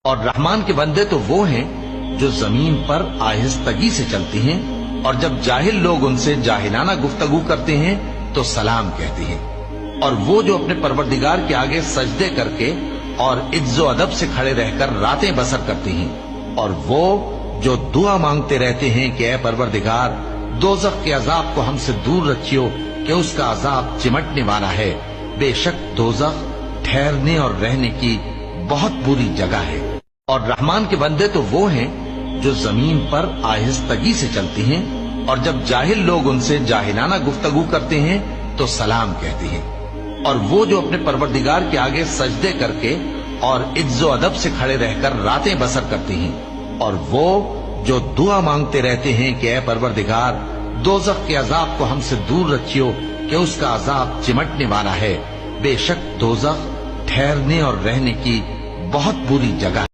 اور رحمان کے بندے تو وہ ہیں جو زمین پر آہستگی سے چلتے ہیں، اور جب جاہل لوگ ان سے جاہلانہ گفتگو کرتے ہیں تو سلام کہتے ہیں، اور وہ جو اپنے پروردگار کے آگے سجدے کر کے اور عز و ادب سے کھڑے رہ کر راتیں بسر کرتے ہیں، اور وہ جو دعا مانگتے رہتے ہیں کہ اے پروردگار دوزخ کے عذاب کو ہم سے دور رکھیو کہ اس کا عذاب چمٹنے والا ہے، بے شک دوزخ ٹھہرنے اور رہنے کی بہت بری جگہ ہے۔ اور رحمان کے بندے تو وہ ہیں جو زمین پر آہستگی سے چلتے ہیں، اور جب جاہل لوگ ان سے جاہلانہ گفتگو کرتے ہیں تو سلام کہتے ہیں، اور وہ جو اپنے پروردگار کے آگے سجدے کر کے اور عز و ادب سے کھڑے رہ کر راتیں بسر کرتے ہیں، اور وہ جو دعا مانگتے رہتے ہیں کہ اے پروردگار دوزخ کے عذاب کو ہم سے دور رکھیو کہ اس کا عذاب چمٹنے والا ہے، بے شک دوزخ ٹھہرنے اور رہنے کی بہت بری جگہ ہے۔